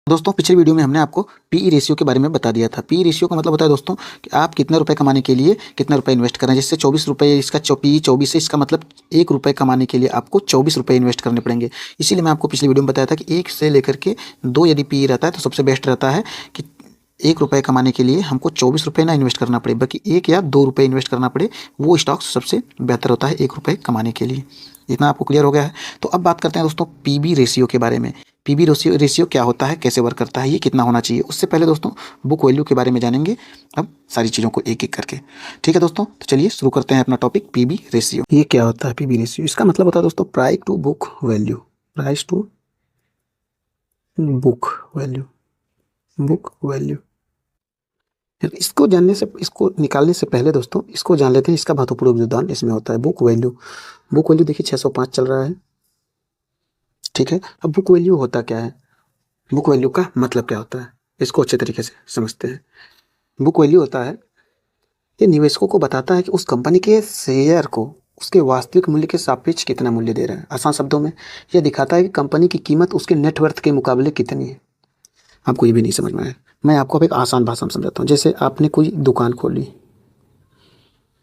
दोस्तों पिछले वीडियो में हमने आपको पीई रेशियो के बारे में बता दिया था। पीई रेशियो का मतलब होता है दोस्तों कि आप कितने रुपए कमाने के लिए कितना रुपए इन्वेस्ट कर रहे हैं। जैसे 24 रुपये इसका पीई 24 है, इसका मतलब 1 रुपये कमाने के लिए आपको 24 रुपये इन्वेस्ट करने पड़ेंगे। इसीलिए मैं आपको पिछले वीडियो में बताया था कि 1 से लेकर के 2 यदि पीई रहता है तो सबसे बेस्ट रहता है कि 1 रुपये कमाने के लिए हमको 24 रुपये ना इन्वेस्ट करना पड़े, बल्कि 1 या 2 रुपये इन्वेस्ट करना पड़े, वो स्टॉक सबसे बेहतर होता है 1 रुपये कमाने के लिए। इतना आपको क्लियर हो गया है। तो अब बात करते हैं दोस्तों पीबी रेशियो के बारे में। पीबी रेशियो क्या होता है, कैसे वर्क करता है, ये कितना होना चाहिए। उससे पहले दोस्तों बुक वैल्यू के बारे में जानेंगे अब सारी चीज़ों को एक एक करके। ठीक है दोस्तों, तो चलिए शुरू करते हैं अपना टॉपिक पीबी रेशियो। ये क्या होता है पीबी रेशियो? इसका मतलब होता है दोस्तों price to book value. Price to book value, book value. इसको जानने से, इसको निकालने से पहले दोस्तों इसको जान लेते हैं इसका महत्वपूर्ण योगदान इसमें होता है। बुक वैल्यू, बुक वैल्यू देखिए 605 चल रहा है। ठीक है, अब बुक वैल्यू होता क्या है, बुक वैल्यू का मतलब क्या होता है, इसको अच्छे तरीके से समझते हैं। बुक वैल्यू होता है, ये निवेशकों को बताता है कि उस कंपनी के शेयर को उसके वास्तविक मूल्य के सापेक्ष कितना मूल्य दे रहा है। आसान शब्दों में यह दिखाता है कि कंपनी की कीमत उसके नेटवर्थ के मुकाबले कितनी है। आपको ये भी नहीं समझ में आया, मैं आपको अब एक आसान भाषा में समझाता हूँ। जैसे आपने कोई दुकान खोली,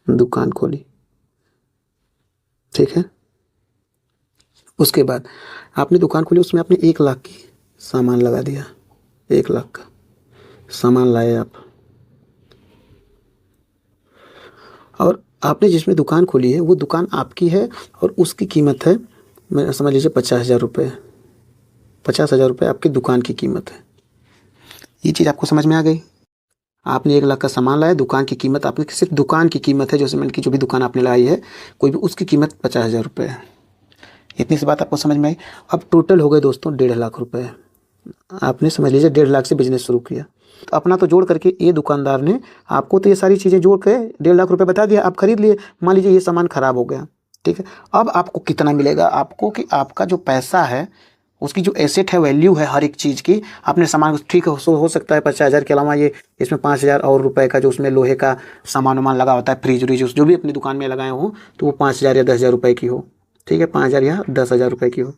दुकान खोली, ठीक है, उसके बाद आपने दुकान खोली, उसमें आपने 1 लाख की सामान लगा दिया, 1 लाख का सामान लाए आप, और आपने जिसमें दुकान खोली है वो दुकान आपकी है और उसकी कीमत है, मैं समझ लीजिए 50,000 रुपये। 50,000 रुपये आपकी दुकान की कीमत है। ये चीज़ आपको समझ में आ गई। आपने 1 लाख का सामान लाया, दुकान की कीमत, आपने सिर्फ दुकान की कीमत है, जो सीमेंट की जो भी दुकान आपने लाई है कोई भी, उसकी कीमत 50,000 रुपये है। इतनी सी बात आपको समझ में आई। अब टोटल हो गए दोस्तों 1.5 लाख रुपये। आपने समझ लीजिए 1.5 लाख से बिजनेस शुरू किया, तो अपना तो जोड़ करके ये दुकानदार ने आपको तो ये सारी चीज़ें जोड़ के 1.5 लाख रुपये बता दिया, आप खरीद लिए। मान लीजिए ये सामान खराब हो गया, ठीक है, अब आपको कितना मिलेगा, आपको कि आपका जो पैसा है उसकी जो एसेट है, वैल्यू है हर एक चीज़ की, आपने सामान, ठीक है, हो सकता है 50,000 के अलावा ये इसमें 5,000 और रुपए का जो उसमें लोहे का सामान वामान लगा होता है, फ्रिज व्रिज जो भी अपनी दुकान में लगाए हो, तो वो 5,000 या 10,000 रुपये की हो, ठीक है, 5,000 या 10,000 रुपये की हो।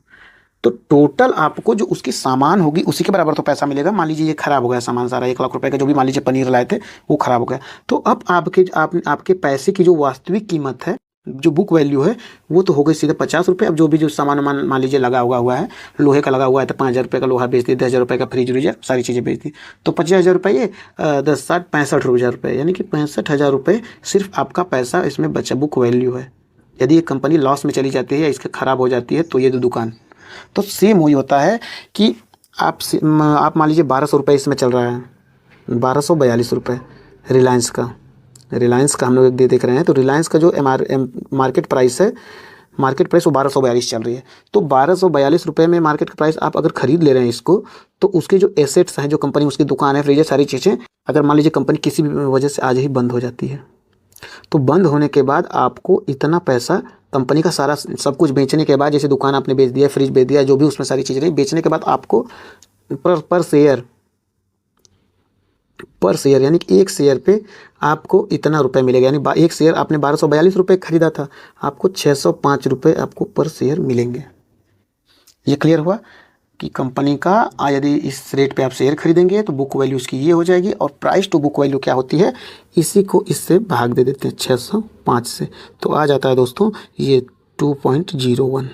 तो टोटल आपको जो उसकी सामान होगी उसी के बराबर तो पैसा मिलेगा। मान लीजिए ये खराब हो गया सामान सारा, 1 लाख रुपए का जो भी मान लीजिए पनीर लाए थे वो खराब हो गया, तो अब आपके पैसे की जो वास्तविक कीमत है, जो बुक वैल्यू है, वो तो हो गई सीधे 50 रुपये। अब जो भी जो सामान मान लीजिए लगा हुआ है, लोहे का लगा हुआ है, तो 5,000 रुपये का लोहा बेच दी, 10,000 रुपये का फ्रिज व्रिज सारी चीज़ें बेच दी, तो 50,000 रुपये, 10 60 65,000 रुपये, यानी कि 65,000 रुपये सिर्फ आपका पैसा इसमें बचा, बुक वैल्यू है। यदि ये कंपनी लॉस में चली जाती है या इसका ख़राब हो जाती है तो ये जो दुकान, तो सेम वही होता है कि आप मान लीजिए 1,200 रुपये इसमें चल रहा है, 1,242 रुपये रिलायंस का हम लोग देख रहे हैं। तो रिलायंस का जो मार्केट प्राइस है, मार्केट प्राइस वो 1,242 चल रही है। तो 1,242 रुपये में मार्केट का प्राइस आप अगर खरीद ले रहे हैं इसको, तो उसके जो एसेट्स हैं, जो कंपनी, उसकी दुकान है, फ्रिज है, सारी चीज़ें, अगर मान लीजिए कंपनी किसी भी वजह से आज ही बंद हो जाती है, तो बंद होने के बाद आपको इतना पैसा, कंपनी का सारा सब कुछ बेचने के बाद, जैसे दुकान आपने बेच दिया, फ्रिज बेच दिया, जो भी उसमें सारी चीज़ें रही, बेचने के बाद आपको पर शेयर यानी कि 1 शेयर पे आपको इतना रुपए मिलेगा। यानी 1 शेयर आपने 1,242 रुपये खरीदा था, आपको 605 रुपये आपको पर शेयर मिलेंगे। ये क्लियर हुआ कि कंपनी का यदि इस रेट पे आप शेयर खरीदेंगे तो बुक वैल्यू उसकी ये हो जाएगी। और प्राइस टू बुक वैल्यू क्या होती है, इसी को इससे भाग दे देते हैं 605 से, तो आ जाता है दोस्तों ये 2.01।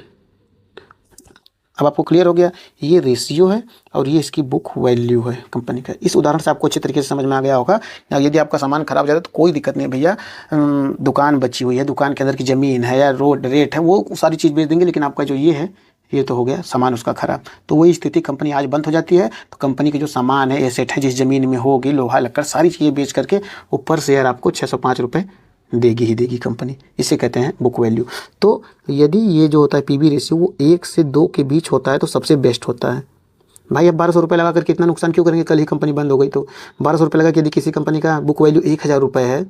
अब आपको क्लियर हो गया, ये रेशियो है और ये इसकी बुक वैल्यू है कंपनी का। इस उदाहरण से आपको अच्छे तरीके से समझ में आ गया होगा। यदि आपका सामान खराब हो जाता है तो कोई दिक्कत नहीं भैया, दुकान बची हुई है, दुकान के अंदर की ज़मीन है या रोड रेट है, वो सारी चीज़ बेच देंगे, लेकिन आपका जो ये है, ये तो हो गया सामान उसका खराब। तो वही स्थिति, कंपनी आज बंद हो जाती है तो कंपनी के जो सामान है, एसेट है, जिस ज़मीन में होगी, लोहा लक्कड़ सारी चीज़ें बेच करके ऊपर शेयर आपको 605 रुपये देगी ही देगी कंपनी। इसे कहते हैं बुक वैल्यू। तो यदि ये जो होता है पीबी रेशियो वो 1 से 2 के बीच होता है तो सबसे बेस्ट होता है। भाई अब 1,200 रुपये लगा करके इतना नुकसान क्यों करेंगे, कल ही कंपनी बंद हो गई तो 1,200 रुपये लगा कि यदि किसी कंपनी का बुक वैल्यू 1,000 रुपये है,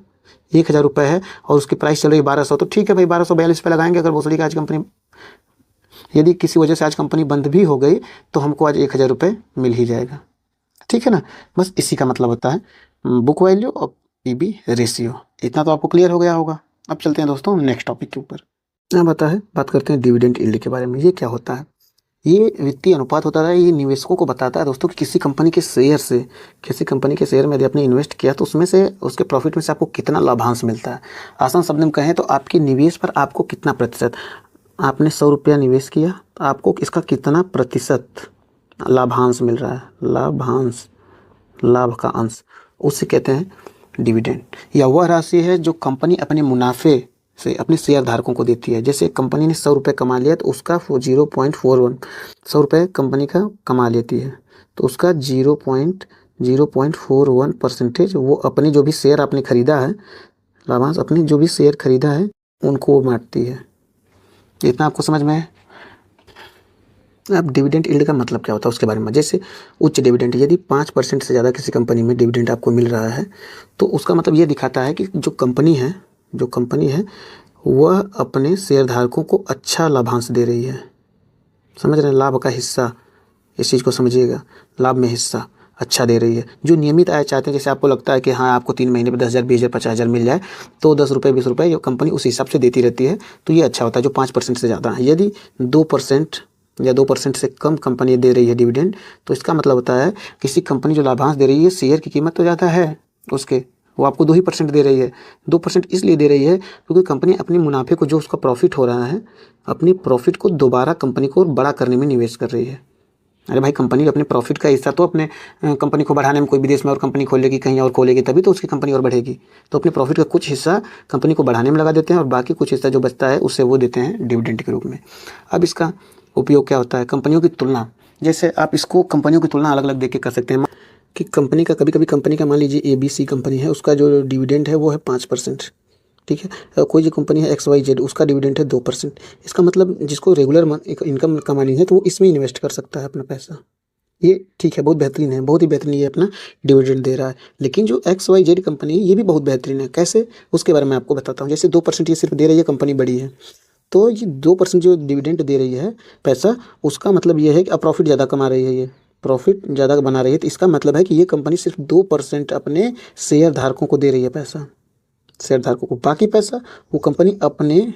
1,000 रुपये है और उसकी प्राइस चल रही है 1,200, तो ठीक है भाई 1,242 रुपये लगाएंगे। अगर भोसड़ी का आज कंपनी, यदि किसी वजह से आज कंपनी बंद भी हो गई तो हमको आज 1,000 रुपये मिल ही जाएगा, ठीक है ना। बस इसी का मतलब होता है बुक वैल्यू और पीबी रेशियो। इतना तो आपको क्लियर हो गया होगा। अब चलते हैं दोस्तों नेक्स्ट टॉपिक के ऊपर। अब बात करते हैं डिविडेंड यील्ड के बारे में। ये क्या होता है, ये वित्तीय अनुपात होता है, ये निवेशकों को बताता है दोस्तों कि किसी कंपनी के शेयर में यदि आपने इन्वेस्ट किया तो उसमें से उसके प्रॉफिट में से आपको कितना लाभांश मिलता है। आसान शब्द में कहें तो आपके निवेश पर आपको कितना प्रतिशत, आपने 100 रुपया निवेश किया तो आपको इसका कितना प्रतिशत लाभांश मिल रहा है, लाभांश, लाभ का अंश, उसे कहते हैं डिविडेंड। या वह राशि है जो कंपनी अपने मुनाफे से अपने शेयर धारकों को देती है। जैसे कंपनी ने 100 रुपये कमा लिया तो उसका 0.41, 100 रुपये कंपनी का कमा लेती है तो उसका 0.41% वो अपने जो भी शेयर आपने खरीदा है, लाभांश अपने जो भी शेयर खरीदा है उनको वो बांटती है। इतना आपको समझ में है। अब डिविडेंड यील्ड का मतलब क्या होता है उसके बारे में, जैसे उच्च डिविडेंड, यदि 5% से ज़्यादा किसी कंपनी में डिविडेंड आपको मिल रहा है तो उसका मतलब ये दिखाता है कि जो कंपनी है वह अपने शेयरधारकों को अच्छा लाभांश दे रही है। समझ रहे हैं, लाभ का हिस्सा, इस चीज़ को समझिएगा, लाभ में हिस्सा अच्छा दे रही है। जो नियमित आय चाहते हैं, जैसे आपको लगता है कि हाँ आपको 3 महीने में 10,000, 20,000, 50,000 मिल जाए तो 10 रुपये 20 रुपये कंपनी उस हिसाब से देती रहती है, तो ये अच्छा होता है जो 5% से ज़्यादा है। यदि 2% या 2% से कम कंपनी दे रही है डिविडेंड तो इसका मतलब होता है किसी कंपनी जो लाभांश दे रही है शेयर की कीमत तो ज़्यादा है उसके, वो आपको 2% दे रही है। 2% इसलिए दे रही है क्योंकि कंपनी अपने मुनाफे को, जो उसका प्रॉफिट हो रहा है, अपने प्रॉफिट को दोबारा कंपनी को बड़ा करने में निवेश कर रही है। अरे भाई, कंपनी अपने प्रॉफिट का हिस्सा तो अपने कंपनी को बढ़ाने में, कोई विदेश में और कंपनी खोलेगी, कहीं और खोलेगी, तभी तो उसकी कंपनी और बढ़ेगी। तो अपने प्रॉफिट का कुछ हिस्सा कंपनी को बढ़ाने में लगा देते हैं और बाकी कुछ हिस्सा जो बचता है उससे वो देते हैं डिविडेंड के रूप में। अब इसका उपयोग क्या होता है, कंपनियों की तुलना, जैसे आप इसको कंपनियों की तुलना अलग अलग देख के कर सकते हैं कि कंपनी का, कभी कंपनी का मान लीजिए ABC कंपनी है, उसका जो डिविडेंड है वो है 5%, ठीक है। कोई जो कंपनी है XYZ, उसका डिविडेंड है 2%। इसका मतलब जिसको रेगुलर इनकम कमानी है तो वो इसमें इन्वेस्ट कर सकता है अपना पैसा, ये ठीक है, बहुत बेहतरीन है, बहुत ही बेहतरीन ये अपना डिविडेंड दे रहा है। लेकिन जो XYZ कंपनी है ये भी बहुत बेहतरीन है। कैसे, उसके बारे में आपको बताता हूँ। जैसे 2% ये सिर्फ दे रही है, कंपनी बड़ी है, तो ये 2% जो डिविडेंड दे रही है पैसा, उसका मतलब ये है कि अब प्रॉफिट ज़्यादा कमा रही है, ये प्रॉफिट ज़्यादा बना रही है, तो इसका मतलब है कि ये कंपनी सिर्फ 2% अपने शेयर धारकों को दे रही है पैसा, शेयर धारकों को। बाकी पैसा वो कंपनी अपने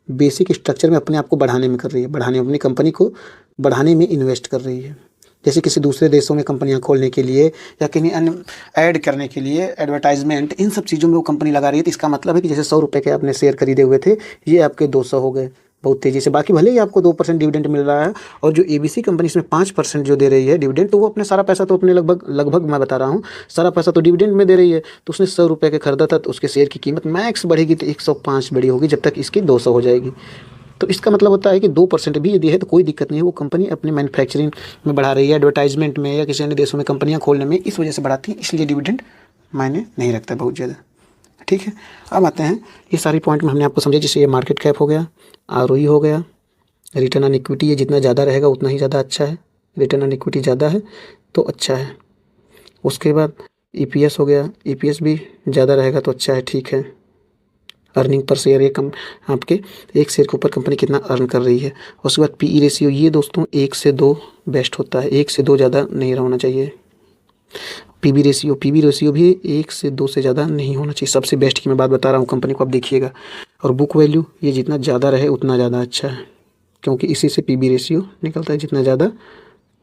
बेसिक स्ट्रक्चर में अपने आप को बढ़ाने में कर रही है, अपनी कंपनी को बढ़ाने में इन्वेस्ट कर रही है। जैसे किसी दूसरे देशों में कंपनियां खोलने के लिए या कहीं अन्य ऐड करने के लिए, एडवर्टाइजमेंट, इन सब चीज़ों में वो कंपनी लगा रही है। तो इसका मतलब है कि जैसे 100 रुपये के आपने शेयर खरीदे हुए थे, ये आपके 200 हो गए बहुत तेज़ी से। बाकी भले ही आपको 2% डिविडेंड मिल रहा है, और जो ABC कंपनी इसमें 5% जो दे रही है डिविडेंड, तो वो अपने सारा पैसा तो अपने लगभग मैं बता रहा हूँ, सारा पैसा तो डिविडेंड में दे रही है। तो उसने 100 रुपये के खरीदा था तो उसके शेयर की कीमत मैक्स बढ़ेगी तो 105 बड़ी होगी, जब तक इसकी 200 हो जाएगी। तो इसका मतलब होता है कि 2% भी यदि है तो कोई दिक्कत नहीं है, वो कंपनी अपने मैन्युफैक्चरिंग में बढ़ा रही है, एडवर्टाइजमेंट में या किसी अन्य देशों में कंपनियां खोलने में, इस वजह से बढ़ाती है, इसलिए डिविडेंड मायने नहीं रखता बहुत ज़्यादा, ठीक है। अब आते हैं, ये सारी पॉइंट में हमने आपको समझा, जैसे ये मार्केट कैप हो गया, ROE हो गया, रिटर्न ऑन इक्विटी, ये जितना ज़्यादा रहेगा उतना ही ज़्यादा अच्छा है, रिटर्न ऑन इक्विटी ज़्यादा है तो अच्छा है। उसके बाद EPS हो गया, EPS भी ज़्यादा रहेगा तो अच्छा है, ठीक है। अर्निंग पर शेयर, ये कम आपके एक शेयर के ऊपर कंपनी कितना अर्न कर रही है। उसके बाद PE रेशियो, ये दोस्तों 1 से 2 बेस्ट होता है, 1 से 2 ज़्यादा नहीं होना चाहिए। PB रेशियो भी 1 से 2 से ज़्यादा नहीं होना चाहिए। सबसे बेस्ट की मैं बात बता रहा हूँ कंपनी को, आप देखिएगा। और बुक वैल्यू, ये जितना ज़्यादा रहे उतना ज़्यादा अच्छा है, क्योंकि इसी से PB रेशियो निकलता है, जितना ज़्यादा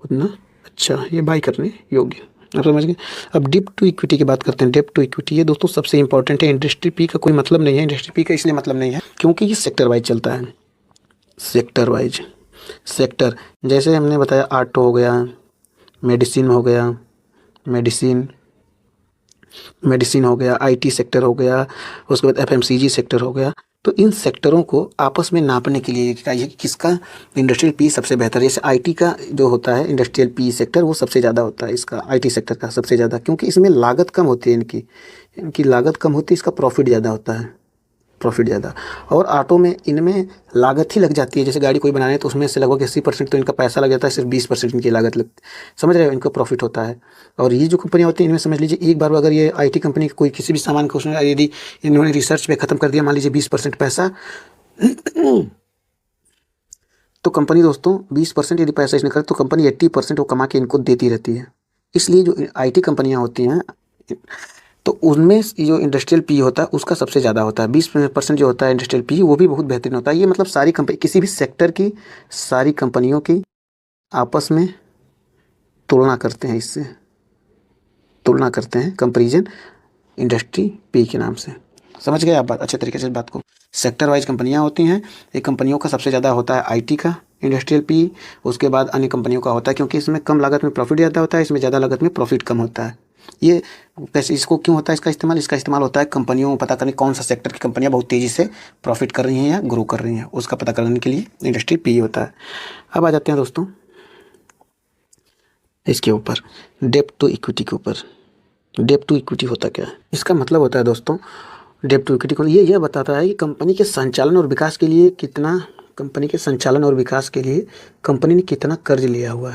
उतना अच्छा, ये बाई करने योग्य, आप समझ गए। अब डेब्ट टू इक्विटी की बात करते हैं। डेब्ट टू इक्विटी, ये दोस्तों सबसे इंपॉर्टेंट है। इंडस्ट्री P का कोई मतलब नहीं है, इंडस्ट्री P का इसलिए मतलब नहीं है क्योंकि ये सेक्टर वाइज चलता है, सेक्टर वाइज। सेक्टर जैसे हमने बताया, ऑटो हो गया, मेडिसिन हो गया, मेडिसिन हो गया, IT सेक्टर हो गया, उसके बाद FMCG सेक्टर हो गया। तो इन सेक्टरों को आपस में नापने के लिए चाहिए कि किसका इंडस्ट्रियल P सबसे बेहतर है। जैसे IT का जो होता है इंडस्ट्रियल P सेक्टर, वो सबसे ज़्यादा होता है, इसका IT सेक्टर का सबसे ज़्यादा, क्योंकि इसमें लागत कम होती है, इनकी लागत कम होती है, इसका प्रॉफिट ज़्यादा होता है, प्रॉफिट ज़्यादा। और ऑटो में इनमें लागत ही लग जाती है, जैसे गाड़ी कोई बनाने तो उसमें से लगभग 80% तो इनका पैसा लग जाता है, सिर्फ 20% इनकी लागत लगती, समझ रहे हो, इनका प्रॉफिट होता है। और ये जो कंपनियाँ होती हैं इनमें समझ लीजिए, एक बार अगर ये IT कंपनी कोई किसी भी सामान को उसने यदि इन्होंने रिसर्च पे ख़त्म कर दिया, मान लीजिए 20% पैसा, तो कंपनी दोस्तों 20% यदि पैसा इसने कर तो कंपनी 80% वो कमा के इनको देती रहती है। इसलिए जो IT कंपनियाँ होती हैं तो उनमें जो इंडस्ट्रियल P होता है उसका सबसे ज़्यादा होता है, 20% जो होता है इंडस्ट्रियल P, वो भी बहुत बेहतरीन होता है। ये मतलब सारी कंपनी, किसी भी सेक्टर की सारी कंपनियों की आपस में तुलना करते हैं, इससे तुलना करते हैं, कंपैरिजन इंडस्ट्री पी के नाम से। समझ गए आप बात अच्छे तरीके से इस बात को। सेक्टर वाइज कंपनियां होती हैं। एक कंपनियों का सबसे ज़्यादा होता है आईटी का इंडस्ट्रियल पी, उसके बाद अन्य कंपनियों का होता है, क्योंकि इसमें कम लागत में प्रॉफिट ज़्यादा होता है, इसमें ज़्यादा लागत में प्रॉफिट कम होता है। ये कैसे, इसको क्यों होता है इसका इस्तेमाल होता है कंपनियों को पता करने कौन सा सेक्टर की कंपनियां बहुत तेज़ी से प्रॉफिट कर रही हैं या ग्रो कर रही हैं, उसका पता करने के लिए इंडस्ट्री पी होता है। अब आ जाते हैं दोस्तों इसके ऊपर, डेब्ट टू इक्विटी के ऊपर। डेब्ट टू इक्विटी होता क्या है? इसका मतलब होता है दोस्तों, डेब्ट टू इक्विटी को ये बताता है कि कंपनी के संचालन और विकास के लिए कंपनी ने कितना कर्ज लिया हुआ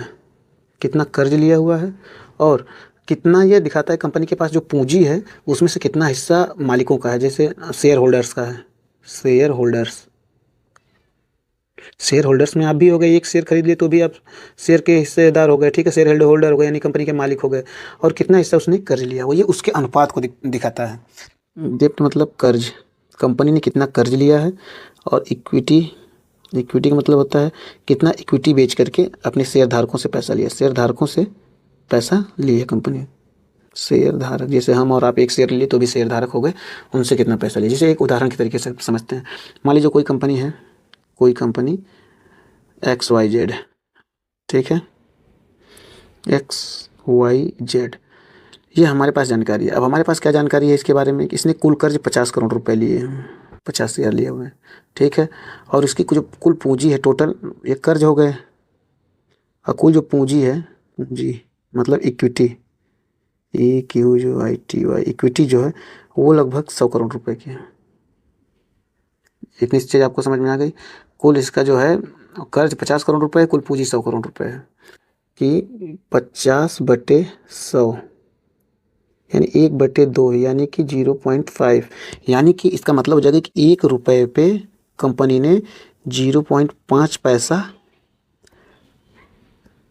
है, और कितना, यह दिखाता है कंपनी के पास जो पूंजी है उसमें से कितना हिस्सा मालिकों का है, जैसे शेयर होल्डर्स का है। शेयर होल्डर्स में आप भी हो गए, एक शेयर खरीद लिए तो भी आप शेयर के हिस्सेदार हो गए, ठीक है, शेयर होल्डर हो गए, यानी कंपनी के मालिक हो गए। और कितना हिस्सा उसने कर्ज लिया, वो ये उसके अनुपात को दिखाता है। डेब्ट मतलब कर्ज, कंपनी ने कितना कर्ज लिया है। और इक्विटी का मतलब होता है कितना इक्विटी बेच करके अपने शेयर धारकों से पैसा लिया कंपनी। शेयर धारक, जैसे हम और आप एक शेयर लिए तो भी शेयर धारक हो गए, उनसे कितना पैसा लिया। जैसे एक उदाहरण के तरीके से समझते हैं। मान लीजिए कोई कंपनी XYZ, ठीक है, XYZ, ये हमारे पास जानकारी है। अब हमारे पास क्या जानकारी है इसके बारे में कि इसने कुल कर्ज 50 करोड़ रुपए लिए हैं, 50 शेयर लिए हुए हैं, ठीक है। और इसकी जो कुल पूंजी है, टोटल ये कर्ज हो गए, और कुल जो पूंजी है, पूंजी मतलब इक्विटी, EQUITY, इक्विटी जो है वो लगभग 100 करोड़ रुपए की है। इतनी चीज़ आपको समझ में आ गई। कुल इसका जो है कर्ज 50 करोड़ रुपए है, कुल पूंजी 100 करोड़ रुपए है, कि 50/100 यानी 1/2, यानी कि 0.5, यानी कि इसका मतलब हो जाएगा कि 1 रुपये पे कंपनी ने 0.5 पैसा,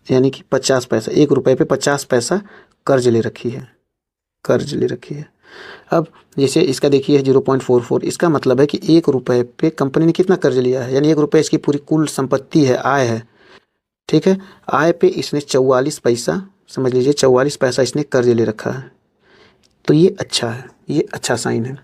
यानी कि 50 पैसा, 1 रुपये पे 50 पैसा कर्ज ले रखी है। अब जैसे इसका देखिए 0.44, इसका मतलब है कि 1 रुपये पे कंपनी ने कितना कर्ज लिया है, यानी 1 रुपये इसकी पूरी कुल संपत्ति है, आय है, ठीक है। आय पे इसने 44 पैसा, समझ लीजिए 44 पैसा इसने कर्ज ले रखा है। तो ये अच्छा है, ये अच्छा साइन है।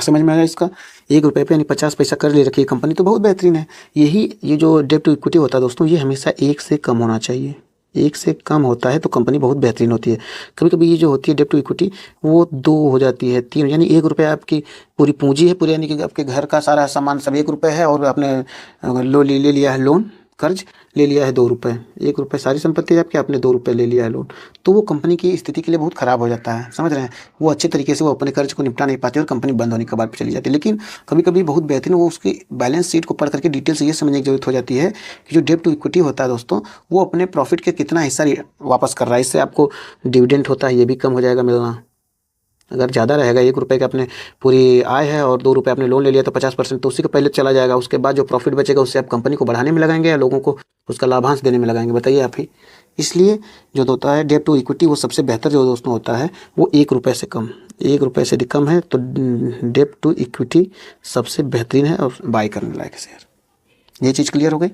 समझ में आया इसका? 1 रुपये पे यानी 50 पैसा कर्ज ले रखी है कंपनी, तो बहुत बेहतरीन है। ये जो डेब्ट टू इक्विटी होता है दोस्तों, ये हमेशा 1 से कम होना चाहिए। 1 से कम होता है तो कंपनी बहुत बेहतरीन होती है। कभी कभी ये जो होती है डेब्ट टू इक्विटी, वो 2 हो जाती है, 3, यानी 1 रुपये आपकी पूरी पूंजी है, पूरी, यानी कि आपके घर का सारा सामान सब 1 रुपये है, और आपने ले लिया है लोन, कर्ज ले लिया है 2 रुपये। 1 रुपये सारी संपत्ति है आपकी, आपने 2 रुपये ले लिया है लोन, तो वो कंपनी की स्थिति के लिए बहुत ख़राब हो जाता है। समझ रहे हैं? वो अच्छे तरीके से वो अपने कर्ज को निपटा नहीं पाती और कंपनी बंद होने के बाद चली जाती है। लेकिन कभी कभी बहुत बेहतरीन वो उसकी बैलेंस शीट को पढ़ करके डिटेल से ये समझने की जरूरत हो जाती है कि जो डेब्ट टू इक्विटी होता है दोस्तों, वो अपने प्रॉफिट के कितना हिस्सा वापस कर रहा है। इससे आपको डिविडेंड होता है ये भी कम हो जाएगा मिलना। अगर ज़्यादा रहेगा, 1 रुपये का अपने पूरी आय है और 2 रुपये आपने लोन ले लिया, तो 50% तो उसी का पहले चला जाएगा। उसके बाद जो प्रॉफिट बचेगा उससे आप कंपनी को बढ़ाने में लगाएंगे या लोगों को उसका लाभांश देने में लगाएंगे, बताइए आप ही। इसलिए जो होता है डेब्ट टू इक्विटी, वो सबसे बेहतर जो दोस्तों होता है वो 1 रुपये से कम, 1 रुपये से कम है, तो डेब्ट टू इक्विटी सबसे बेहतरीन है और बाय करने लायक है शेयर। ये चीज़ क्लियर हो गई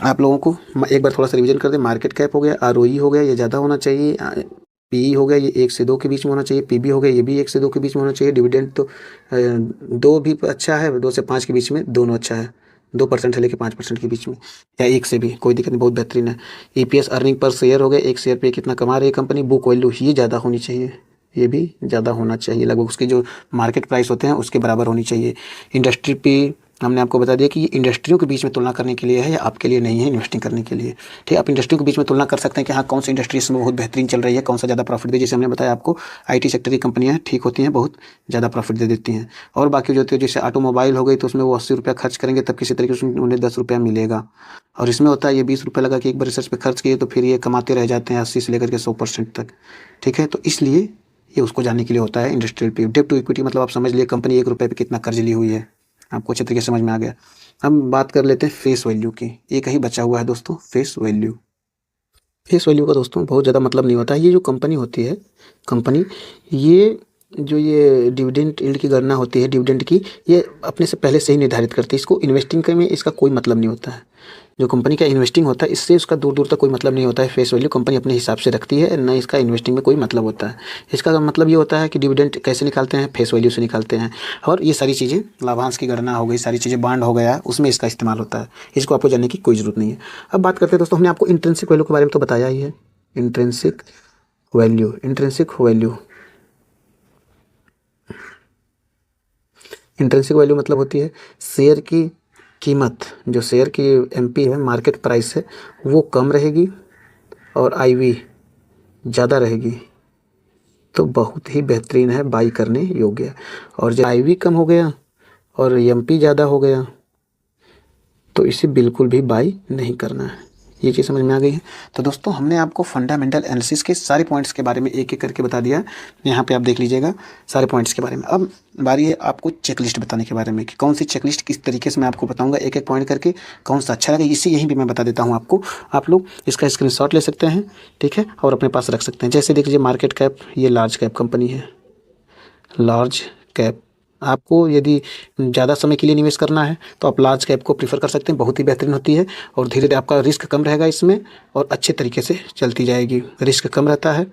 आप लोगों को? एक बार थोड़ा सा रिवीजन कर दें। मार्केट कैप हो गया, ROE हो गया, ये ज़्यादा होना चाहिए। PE हो गया, ये 1 से 2 के बीच में होना चाहिए। PB हो गया, ये भी 1 से 2 के बीच में होना चाहिए। डिविडेंड तो 2 भी अच्छा है, 2 से 5 के बीच में दोनों अच्छा है, 2% से लेकर 5% के बीच में, या 1 से भी कोई दिक्कत नहीं, बहुत बेहतरीन है। EPS अर्निंग पर शेयर हो गया, 1 शेयर पे कितना कमा रही है कंपनी। बुक वैल्यू ये ज़्यादा होनी चाहिए, ये भी ज़्यादा होना चाहिए, लगभग उसके जो मार्केट प्राइस होते हैं उसके बराबर होनी चाहिए। इंडस्ट्री पे हमने आपको बता दिया कि ये इंडस्ट्रियों के बीच में तुलना करने के लिए है, या आपके लिए नहीं है, इन्वेस्टिंग करने के लिए। ठीक है, आप इंडस्ट्रियों के बीच में तुलना कर सकते हैं कि हाँ कौन सी इंडस्ट्री इसमें बहुत बेहतरीन चल रही है, कौन सा ज़्यादा प्रॉफिट दे। जैसे हमने बताया आपको, IT सेक्टर की कंपनियाँ ठीक होती हैं, बहुत ज़्यादा प्रॉफिट दे देती हैं। और बाकी जो होती है, जैसे ऑटोमोबाइल हो गई, तो उसमें वो 80 रुपया खर्च करेंगे तब किसी तरीके से उन्हें 10 रुपया मिलेगा। और इसमें होता है ये 20 रुपये लगा कि एक बार रिसर्च पे खर्च किए तो फिर ये कमाते रह जाते हैं 80 से लेकर के 100% तक। ठीक है, तो इसलिए ये उसको जानने के लिए होता है इंडस्ट्रियल पे। डेब्ट टू इक्विटी मतलब आप समझ लिए कंपनी 1 रुपये पे कितना कर्ज ली हुई है, आपको अच्छे तरीके से समझ में आ गया। हम बात कर लेते हैं फेस वैल्यू की। एक ही बचा हुआ है दोस्तों, फेस वैल्यू। फेस वैल्यू का दोस्तों बहुत ज़्यादा मतलब नहीं होता है। ये जो कंपनी होती है, कंपनी ये जो ये डिविडेंड यील्ड की गणना होती है डिविडेंड की, ये अपने से पहले से ही निर्धारित करती है। इसको इन्वेस्टिंग में इसका कोई मतलब नहीं होता है। जो कंपनी का इन्वेस्टिंग होता है इससे उसका दूर दूर तक कोई मतलब नहीं होता है। फेस वैल्यू कंपनी अपने हिसाब से रखती है, न इसका इन्वेस्टिंग में कोई मतलब होता है। इसका मतलब ये होता है कि डिविडेंड कैसे निकालते हैं, फेस वैल्यू से निकालते हैं। और ये सारी चीज़ें, लाभांश की गणना हो गई, सारी चीज़ें, बांड हो गया, उसमें इसका इस्तेमाल होता है। इसको आपको जानने की कोई ज़रूरत नहीं है। अब बात करते हैं दोस्तों, हमने आपको इंट्रिंसिक वैल्यू के बारे में तो बताया ही है। Intrinsic value, intrinsic value, intrinsic value मतलब होती है शेयर की कीमत, जो शेयर की एमपी है, मार्केट प्राइस है, वो कम रहेगी और आईवी ज़्यादा रहेगी तो बहुत ही बेहतरीन है, बाई करने योग्य है। और जब आईवी कम हो गया और एमपी ज़्यादा हो गया तो इसे बिल्कुल भी बाई नहीं करना है। ये चीज़ समझ में आ गई है। तो दोस्तों हमने आपको फंडामेंटल एनालिसिस के सारे पॉइंट्स के बारे में एक एक करके बता दिया। यहाँ पे आप देख लीजिएगा सारे पॉइंट्स के बारे में। अब बारी है आपको चेकलिस्ट बताने के बारे में कि कौन सी चेकलिस्ट किस तरीके से मैं आपको बताऊंगा, एक एक पॉइंट करके कौन सा अच्छा लगा इसी यहीं पर मैं बता देता हूँ आपको। आप लोग इसका स्क्रीनशॉट ले सकते हैं, ठीक है, और अपने पास रख सकते हैं। जैसे देख लीजिए मार्केट कैप, ये लार्ज कैप कंपनी है, लार्ज कैप। आपको यदि ज़्यादा समय के लिए निवेश करना है तो आप लार्ज कैप को प्रीफर कर सकते हैं, बहुत ही बेहतरीन होती है और धीरे धीरे आपका रिस्क कम रहेगा इसमें और अच्छे तरीके से चलती जाएगी। रिस्क कम रहता है।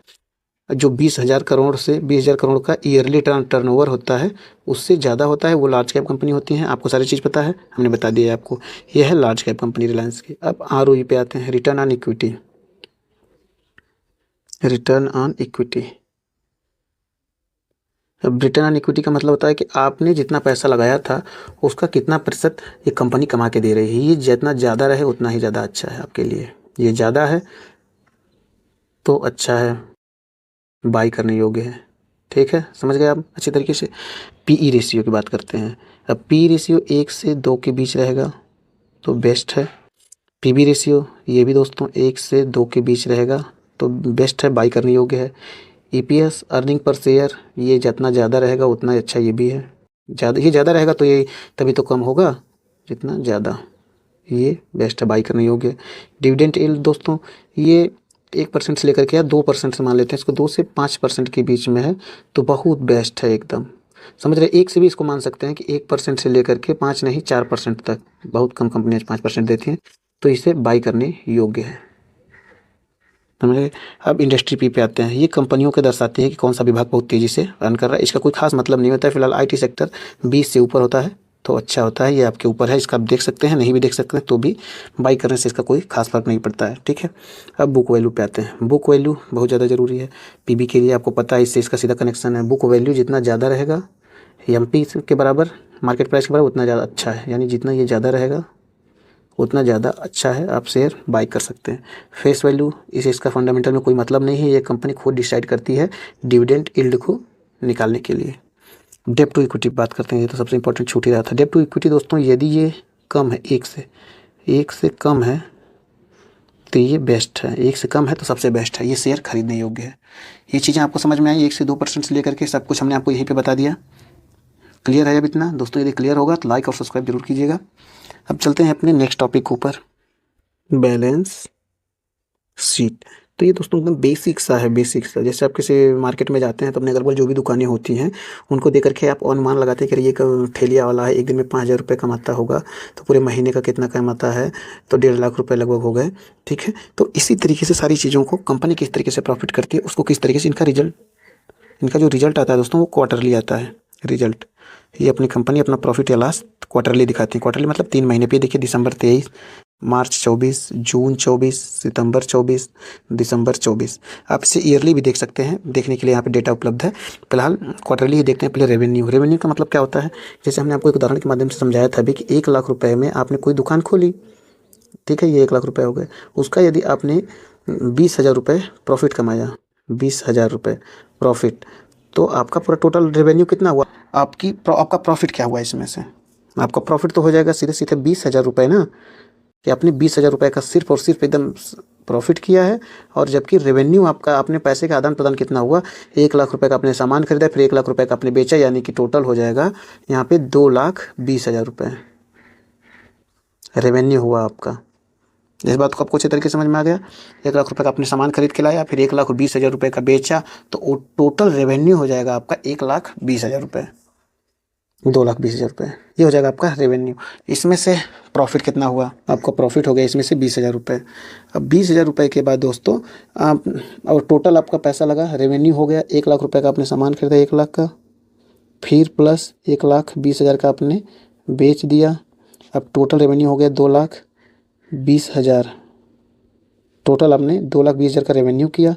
जो 20,000 करोड़ से 20,000 करोड़ का ईयरली टर्नओवर होता है उससे ज़्यादा होता है, वो लार्ज कैप कंपनी होती हैं। आपको सारी चीज़ पता है, हमने बता दिया है आपको। यह है लार्ज कैप कंपनी रिलायंस की। अब ROE पे आते हैं, return on equity. Return on equity, अब रिटर्न ऑन इक्विटी का मतलब होता है कि आपने जितना पैसा लगाया था उसका कितना प्रतिशत ये कंपनी कमा के दे रही है। ये जितना ज़्यादा रहे उतना ही ज़्यादा अच्छा है आपके लिए। ये ज़्यादा है तो अच्छा है, बाई करने योग्य है, ठीक है, समझ गए आप अच्छी तरीके से। पीई रेशियो की बात करते हैं। अब पी रेशियो 1 से 2 के बीच रहेगा तो बेस्ट है। पीबी रेशियो ये भी दोस्तों 1 से 2 के बीच रहेगा तो बेस्ट है, बाई करने योग्य है। EPS, अर्निंग पर शेयर, ये जितना ज़्यादा रहेगा उतना अच्छा ये भी है। ज़्यादा रहेगा तो ये तभी तो कम होगा जितना ज़्यादा, ये बेस्ट है, बाई करने योग्य है। डिविडेंड यील्ड दोस्तों ये 1% से लेकर के या 2% से मान लेते हैं इसको, 2 से 5% के बीच में है तो बहुत बेस्ट है एकदम। समझ रहे, 1 से भी इसको मान सकते हैं कि 1% से लेकर के 5 नहीं 4% तक, बहुत कम कंपनियाँ 5% देती हैं, तो इसे बाई करने योग्य है। समझे। अब इंडस्ट्री पी पे आते हैं। ये कंपनियों के दर्शाती है कि कौन सा विभाग बहुत तेज़ी से रन कर रहा है। इसका कोई खास मतलब नहीं होता है। फिलहाल IT सेक्टर 20 से ऊपर होता है तो अच्छा होता है, ये आपके ऊपर है। इसका आप देख सकते हैं, नहीं भी देख सकते हैं तो भी बाई करने से इसका कोई खास फर्क नहीं पड़ता है, ठीक है। अब बुक वैल्यू पे आते हैं। बुक वैल्यू बहुत ज़्यादा ज़रूरी है PB के लिए, आपको पता है, इससे इसका सीधा कनेक्शन है। बुक वैल्यू जितना ज़्यादा रहेगा MP के बराबर, मार्केट प्राइस के बराबर, उतना ज़्यादा अच्छा है। यानी जितना ये ज़्यादा रहेगा उतना ज़्यादा अच्छा है, आप शेयर बाई कर सकते हैं। फेस वैल्यू, इसे इसका फंडामेंटल में कोई मतलब नहीं है, ये कंपनी खुद डिसाइड करती है डिविडेंड यील्ड को निकालने के लिए। डेब्ट टू इक्विटी बात करते हैं, ये तो सबसे इंपॉर्टेंट छूट ही रहा था। डेब्ट टू इक्विटी दोस्तों यदि ये कम है, 1 से कम है तो ये बेस्ट है। 1 से कम है तो सबसे बेस्ट है, ये शेयर खरीदने योग्य है। ये चीज़ें आपको समझ में आई। 1 से 2% से लेकर के सब कुछ हमने आपको यहीं पर बता दिया। क्लियर है अब इतना दोस्तों? यदि क्लियर होगा तो लाइक और सब्सक्राइब जरूर कीजिएगा। अब चलते हैं अपने नेक्स्ट टॉपिक के ऊपर, बैलेंस शीट। तो ये दोस्तों एकदम बेसिक सा है, बेसिक सा। जैसे आप किसी मार्केट में जाते हैं तो अपने अगल बगल जो भी दुकानें होती हैं उनको देख करके आप अनुमान लगाते हैं कि ये ठेलिया वाला है, एक दिन में 5,000 रुपये कमाता होगा तो पूरे महीने का कितना कमाता है, तो 1.5 लाख रुपये लगभग हो गए, ठीक है। तो इसी तरीके से सारी चीज़ों को कंपनी किस तरीके से प्रॉफिट करती है, उसको किस तरीके से इनका जो रिजल्ट आता है दोस्तों वो क्वार्टरली आता है रिजल्ट। ये अपनी कंपनी अपना प्रॉफिट या लॉस क्वार्टरली दिखाती है। क्वार्टरली मतलब 3 महीने पे। देखिए दिसंबर 23, मार्च 24, जून 24, सितंबर 24, दिसंबर 24। आप इसे ईयरली भी देख सकते हैं, देखने के लिए यहाँ पे डेटा उपलब्ध है। फिलहाल क्वार्टरली ही देखते हैं। पहले रेवेन्यू का मतलब क्या होता है, जैसे हमने आपको एक उदाहरण के माध्यम से समझाया था अभी कि 1 लाख रुपए में आपने कोई दुकान खोली, ठीक है, ये 1 लाख रुपये हो गए। उसका यदि आपने 20,000 रुपये प्रॉफिट कमाया, 20,000 रुपये प्रॉफिट, तो आपका पूरा टोटल रेवेन्यू कितना हुआ, आपका प्रॉफिट क्या हुआ इसमें से? आपका प्रॉफिट तो हो जाएगा सीधे सीधे 20,000 रुपये ना, कि आपने 20,000 रुपये का सिर्फ और सिर्फ एकदम प्रॉफिट किया है। और जबकि रेवेन्यू आपका, आपने पैसे का आदान प्रदान कितना हुआ, 1 लाख रुपये का आपने सामान खरीदा, फिर 1 लाख रुपये का आपने बेचा, यानी कि टोटल हो जाएगा यहाँ पे 2,20,000 रुपये रेवेन्यू हुआ आपका। इस बात को आपको अच्छे तरीके से समझ में आ गया। 1,00,000 रुपये का आपने सामान खरीद के लाया, फिर 1,20,000 रुपये का बेचा, तो वो टोटल रेवेन्यू हो जाएगा आपका 1,20,000 रुपये, 2,20,000 रुपये, ये हो जाएगा आपका रेवेन्यू। इसमें से प्रॉफिट कितना हुआ, आपका प्रॉफिट हो गया इसमें से 20,000 रुपये। अब 20,000 रुपये के बाद दोस्तों आप, और टोटल आपका पैसा लगा, रेवेन्यू हो गया 1,00,000 रुपये का, आपने सामान खरीदा 1,00,000 का, फिर प्लस 1,20,000 का आपने बेच दिया, अब टोटल रेवेन्यू हो गया 2,20,000। टोटल आपने 2,20,000 का रेवेन्यू किया,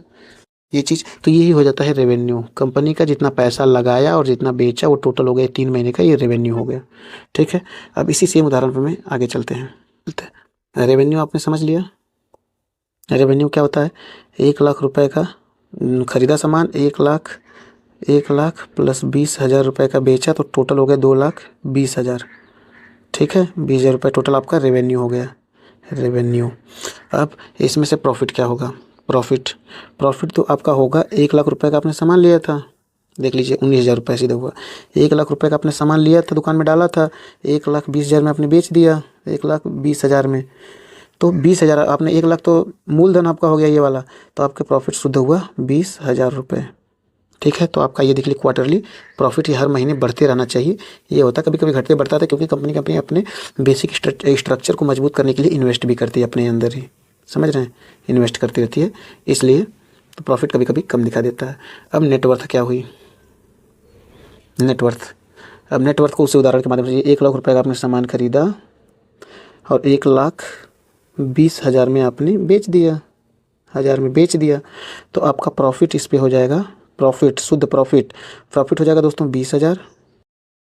ये चीज़ तो यही हो जाता है रेवेन्यू। कंपनी का जितना पैसा लगाया और जितना बेचा वो टोटल हो गया 3 महीने का, ये रेवेन्यू हो गया। ठीक है, अब इसी सेम उदाहरण पर मैं आगे चलते हैं। रेवेन्यू आपने समझ लिया। रेवेन्यू क्या होता है, 1,00,000 रुपये का खरीदा सामान, 1,00,000 प्लस 20,000 रुपये का बेचा, तो टोटल हो गया 2,20,000। ठीक है, 20,000 रुपये टोटल आपका रेवेन्यू हो गया, रेवेन्यू। अब इसमें से प्रॉफिट क्या होगा, प्रॉफिट तो आपका होगा 1,00,000 रुपये का आपने सामान लिया था, देख लीजिए 19,000 रुपये सीधा हुआ। 1,00,000 रुपये का आपने सामान लिया था, दुकान में डाला था, 1,20,000 में आपने बेच दिया, 1,20,000 में, तो 20,000 आपने, 1,00,000 तो मूलधन आपका हो गया ये वाला, तो आपका प्रॉफिट शुद्ध हुआ 20,000 रुपये। ठीक है, तो आपका ये देख लीजिए क्वार्टरली प्रॉफिट, ये हर महीने बढ़ते रहना चाहिए। ये होता है कभी कभी घटते बढ़ता था, क्योंकि कंपनी अपने बेसिक स्ट्रक्चर को मजबूत करने के लिए इन्वेस्ट भी करती है अपने अंदर ही, समझ रहे हैं, इन्वेस्ट करती रहती है, इसलिए तो प्रॉफिट कभी कभी कम दिखा देता है। अब नेटवर्थ क्या हुई, नेटवर्थ, अब नेटवर्थ को उसी उदाहरण के माध्यम से, 1,00,000 रुपये का आपने सामान खरीदा और 1,20,000 में आपने बेच दिया, तो आपका प्रॉफिट इस पे हो जाएगा, प्रॉफिट शुद्ध प्रॉफिट हो जाएगा दोस्तों 20,000।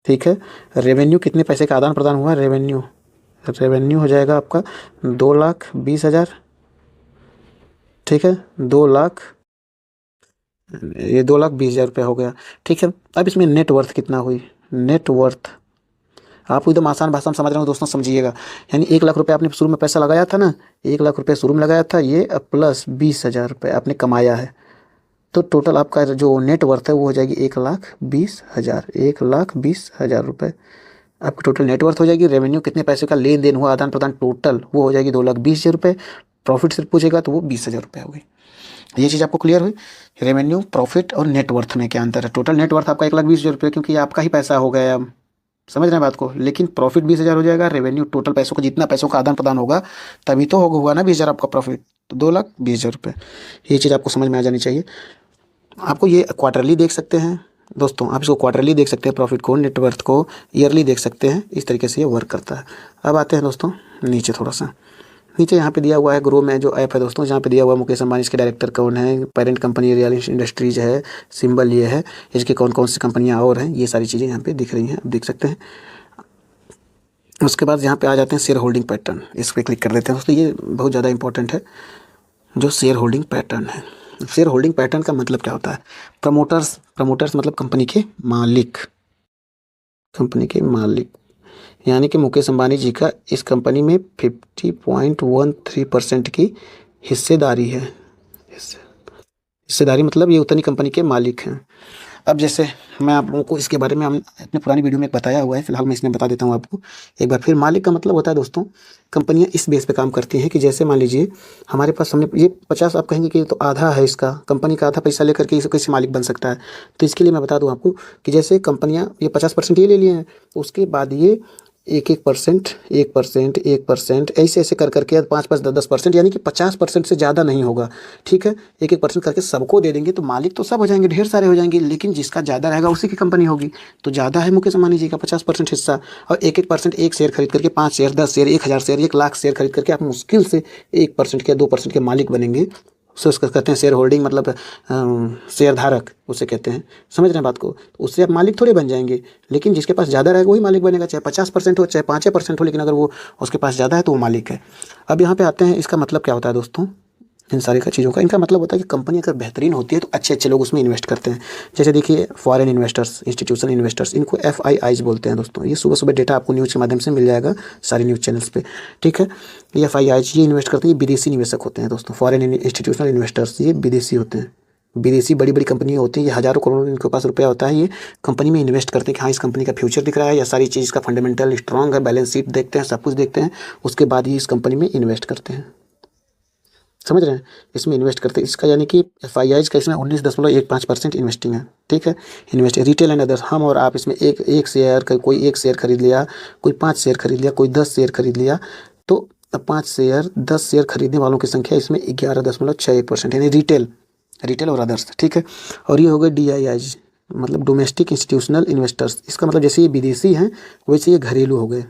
ठीक है, रेवेन्यू कितने पैसे का आदान प्रदान हुआ, रेवेन्यू हो जाएगा आपका 2,20,000। ठीक है, 2,20,000 रुपये हो गया। ठीक है, अब इसमें नेटवर्थ कितना हुई, नेटवर्थ आपको एकदम आसान भाषा में समझ रहा हूँ दोस्तों, समझिएगा। यानी 1,00,000 रुपये आपने शुरू में पैसा लगाया था ना, 1,00,000 रुपये शुरू में लगाया था, ये प्लस 20,000 रुपये आपने कमाया है, तो टोटल आपका जो नेटवर्थ है वो हो जाएगी 1,20,000, 1,20,000 रुपये आपकी टोटल नेटवर्थ हो जाएगी। रेवेन्यू कितने पैसे का लेन देन हुआ, आदान प्रदान, टोटल वो हो जाएगी 2,20,000 रुपये। प्रॉफिट सिर्फ पूछेगा तो वो 20,000 रुपये हो गई। ये चीज़ आपको क्लियर हुई, रेवेन्यू, प्रॉफिट और नेटवर्थ में क्या अंतर है। टोटल नेटवर्थ आपका 1,20,000 रुपये, क्योंकि आपका ही पैसा हो गया, अब समझ रहे हैं बात को, लेकिन प्रॉफिट 20,000 हो जाएगा। रेवेन्यू टोटल पैसों का, जितना पैसों का आदान प्रदान होगा तभी तो हुआ ना 20,000 आपका प्रॉफिट, तो 2,20,000 रुपये। ये चीज़ आपको समझ में आ जानी चाहिए। आपको ये क्वार्टरली देख सकते हैं दोस्तों, आप इसको क्वार्टरली देख सकते हैं, प्रॉफिट को, नेटवर्थ को ईयरली देख सकते हैं, इस तरीके से ये वर्क करता है। अब आते हैं दोस्तों नीचे, थोड़ा सा नीचे यहाँ पे दिया हुआ है ग्रो में जो ऐप है दोस्तों, जहाँ पे दिया हुआ मुकेश अंबानी, इसके डायरेक्टर कौन है, पेरेंट कंपनी रिलायंस इंडस्ट्रीज है, सिंबल ये है, इसकी कौन कौन सी कंपनियाँ और हैं, ये सारी चीज़ें यहाँ पे दिख रही हैं, आप देख सकते हैं। उसके बाद यहाँ पे आ जाते हैं शेयर होल्डिंग पैटर्न, इस पर क्लिक कर देते हैं दोस्तों। ये बहुत ज़्यादा इंपॉर्टेंट है, जो शेयर होल्डिंग पैटर्न है। शेयर होल्डिंग पैटर्न का मतलब क्या होता है, प्रमोटर्स मतलब कंपनी के मालिक, यानी कि मुकेश अंबानी जी का इस कंपनी में 50.13% की हिस्सेदारी है। हिस्सेदारी मतलब ये उतनी कंपनी के मालिक हैं। अब जैसे मैं आप लोगों को इसके बारे में हम अपने पुरानी वीडियो में बताया हुआ है, फिलहाल मैं इसमें बता देता हूँ आपको एक बार फिर। मालिक का मतलब होता है दोस्तों, कंपनियां इस बेस पे काम करती हैं कि जैसे मान लीजिए हमारे पास, हमने ये 50, आप कहेंगे कि तो आधा है इसका, कंपनी का आधा पैसा लेकर के इसे कैसे मालिक बन सकता है। तो इसके लिए मैं बता दूँ आपको कि जैसे कंपनियाँ ये 50% ये ले लिए हैं, उसके बाद ये 1% ऐसे कर करके 5-5, 10%, यानी कि 50% से ज़्यादा नहीं होगा। ठीक है, 1% करके सबको दे देंगे, तो मालिक तो सब हो जाएंगे, ढेर सारे हो जाएंगे, लेकिन जिसका ज़्यादा रहेगा उसी की कंपनी होगी। तो ज़्यादा है मुकेश अंबानी जी का 50% हिस्सा, और 1% एक शेयर खरीद करके, 5 शेयर, 10 शेयर, 1,000 शेयर, 1,00,000 शेयर खरीद करके आप मुश्किल से 1% के 2% के मालिक बनेंगे। उसे उसका कहते हैं शेयर होल्डिंग, मतलब शेयर धारक उसे कहते हैं, समझ रहे हैं बात को। तो उससे आप मालिक थोड़े बन जाएंगे, लेकिन जिसके पास ज़्यादा रहेगा वही मालिक बनेगा, चाहे 50% हो चाहे 5% हो, लेकिन अगर वो उसके पास ज़्यादा है तो वो मालिक है। अब यहाँ पे आते हैं, इसका मतलब क्या होता है दोस्तों, इन सारी चीज़ों का इनका मतलब होता है कि कंपनी अगर बेहतरीन होती है तो अच्छे अच्छे लोग उसमें इन्वेस्ट करते हैं। जैसे देखिए फॉरेन इन्वेस्टर्स, इंस्टीट्यूशनल इन्वेस्टर्स, इनको FIIs बोलते हैं दोस्तों। ये सुबह सुबह डेटा आपको न्यूज़ के माध्यम से मिल जाएगा सारी न्यूज़ चैनल्स पे। ठीक है, ये FIIs ये इन्वेस्ट करते हैं, ये विदेशी निवेशक होते हैं दोस्तों। फॉरेन इंस्टीट्यूशनल इन्वेस्टर्स ये विदेशी होते हैं, विदेशी बड़ी बड़ी कंपनी होती हैं, ये हज़ारों करोड़ इनके पास रुपया होता है, ये कंपनी में इन्वेस्ट करते हैं कि हाँ इस कंपनी का फ्यूचर दिख रहा है या सारी चीज़ इसका फंडामेंटल स्ट्रांग है, बैलेंस शीट देखते हैं, सब कुछ देखते हैं, उसके बाद ही इस कंपनी में इन्वेस्ट करते हैं। समझ रहे हैं, इसमें इन्वेस्ट करते हैं। इसका यानी कि FIIs का इसमें 19.15% इन्वेस्टिंग है। ठीक है, इन्वेस्ट रिटेल एंड अदर्स, हम और आप इसमें एक शेयर, कोई एक शेयर खरीद लिया, कोई 5 शेयर खरीद लिया, कोई 10 शेयर खरीद लिया, तो 5 शेयर 10 शेयर खरीदने वालों की संख्या इसमें 11.61% यानी रिटेल और अदर्स। ठीक है, और ये हो गए DIIs मतलब डोमेस्टिक इंस्टीट्यूशनल इन्वेस्टर्स। इसका मतलब जैसे ये विदेशी हैं वैसे ये घरेलू हो गए।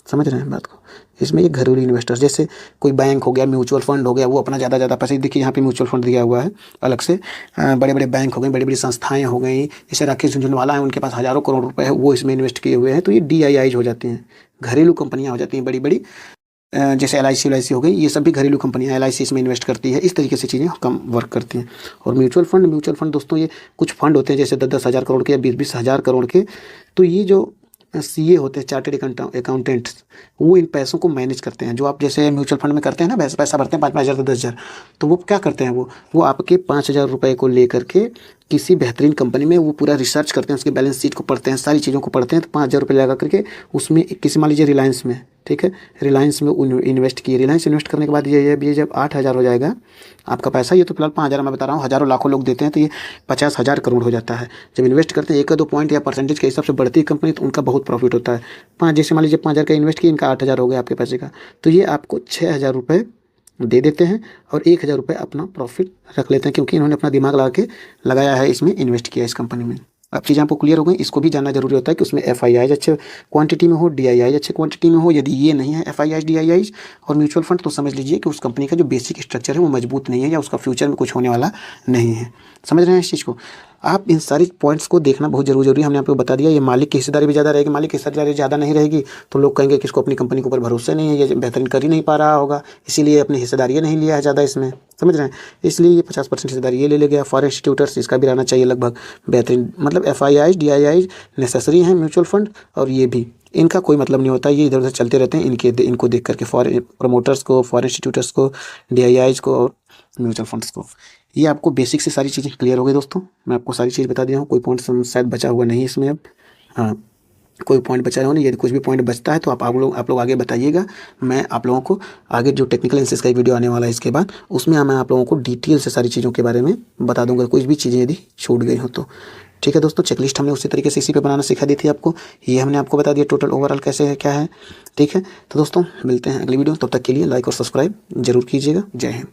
समझ रहे हैं बात को, इसमें ये घरेलू इन्वेस्टर्स जैसे कोई बैंक हो गया, म्यूचुअल फंड हो गया, वो अपना ज़्यादा पैसे, देखिए यहाँ पे म्यूचुअल फंड दिया हुआ है अलग से। बड़े बड़े बैंक हो गए, बड़ी बड़ी संस्थाएं हो गई, जैसे राकेश झुनझुनवाला है, उनके पास हज़ारों करोड़ रुपए है, वो इसमें इन्वेस्ट किए हुए हैं, तो ये DIIs हो जाती हैं, घरेलू कंपनियाँ हो जाती हैं बड़ी बड़ी। जैसे LIC हो गई, ये सब भी घरेलू कंपनियाँ, LIC इसमें इन्वेस्ट करती है। इस तरीके से चीज़ें कम वर्क करती हैं। और म्यूचुअल फंड दोस्तों, ये कुछ फंड होते हैं जैसे 10-10 हज़ार करोड़ के या 20-20 हज़ार करोड़ के, तो ये जो CA होते हैं, चार्टेड अकाउंटेंट्स, वो इन पैसों को मैनेज करते हैं। जो आप जैसे म्यूचुअल फंड में करते हैं ना, पैसा भरते हैं 5-5 हज़ार से 10 हज़ार, तो वो क्या करते हैं, वो आपके 5,000 रुपये को लेकर के किसी बेहतरीन कंपनी में वो पूरा रिसर्च करते हैं, उसके बैलेंस शीट को पढ़ते हैं, सारी चीज़ों को पढ़ते हैं, तो 5,000 रुपये लगा करके उसमें किसी, मान लीजिए रिलायंस में, ठीक है, रिलायंस में इन्वेस्ट किए। रिलायंस इन्वेस्ट करने के बाद ये जब 8,000 हो जाएगा आपका पैसा, ये तो फिलहाल 5,000 मैं बता रहा हूँ, हज़ारों लाखों लोग देते हैं, तो ये 50,000 करोड़ हो जाता है। जब इन्वेस्ट करते हैं 1-2 पॉइंट या परसेंटेज के हिसाब से बढ़ती है कंपनी, तो उनका बहुत प्रॉफिट होता है। जैसे मान लीजिए 5,000 का इन्वेस्ट किया, इनका 8,000 हो गया आपके पैसे का, तो ये आपको 6,000 रुपये दे देते हैं और 1,000 रुपये अपना प्रॉफिट रख लेते हैं, क्योंकि इन्होंने अपना दिमाग लगाया है, इसमें इन्वेस्ट किया इस कंपनी में। अब चीज़ें आपको क्लियर हो गई। इसको भी जानना जरूरी होता है कि उसमें FIIs अच्छे क्वांटिटी में हो, DIIs अच्छे क्वांटिटी में हो। यदि ये नहीं है FIIs DIIs और म्यूचुअल फंड, तो समझ लीजिए कि उस कंपनी का जो बेसिक स्ट्रक्चर है वो मजबूत नहीं है, या उसका फ्यूचर में कुछ होने वाला नहीं है। समझ रहे हैं इस चीज़ को। आप इन सारी पॉइंट्स को देखना बहुत जरूरी है। हमने आपको बता दिया, ये मालिक की हिस्सेदारी भी ज़्यादा रहेगी। मालिक की हिस्सेदारी ज़्यादा नहीं रहेगी तो लोग कहेंगे कि इसको अपनी कंपनी के ऊपर भरोसा नहीं है, ये बेहतरीन कर ही नहीं पा रहा होगा, इसीलिए अपनी हिस्सेदारी नहीं लिया है ज़्यादा इसमें। समझ रहे हैं, इसलिए ये 50% हिस्सेदारी ये ले गया। फॉरेन इंस्टीट्यूटर्स, इसका भी रहना चाहिए लगभग बेहतरीन। मतलब FIIs DIIs नेसेसरी हैं, म्यूचुअल फंड और ये भी, इनका कोई मतलब नहीं होता, ये इधर उधर चलते रहते हैं। इनको देख करके फॉरेन प्रमोटर्स को, फॉरेन इंस्टीट्यूटर्स को, DIIs को और म्यूचुअल फंड्स को। ये आपको बेसिक से सारी चीज़ें क्लियर हो गई दोस्तों। मैं आपको सारी चीज़ बता दिया हूँ, कोई पॉइंट शायद बचा हुआ नहीं इसमें अब। हाँ, कोई पॉइंट बचा हो नहीं। यदि कुछ भी पॉइंट बचता है तो आप लोग आगे बताइएगा। मैं आप लोगों को आगे जो टेक्निकल एनालिसिस का एक वीडियो आने वाला है इसके बाद, उसमें मैं आप लोगों को डिटेल से सारी चीज़ों के बारे में बता दूंगा, कुछ भी चीज़ें यदि छूट गई हो तो। ठीक है दोस्तों, चेकलिस्ट हमने उसी तरीके से इसी पे बनाना सिखा दी थी आपको। ये हमने आपको बता दिया टोटल ओवरऑल कैसे है, क्या है। ठीक है, तो दोस्तों मिलते हैं अगली वीडियो, तब तक के लिए लाइक और सब्सक्राइब जरूर कीजिएगा। जय हिंद।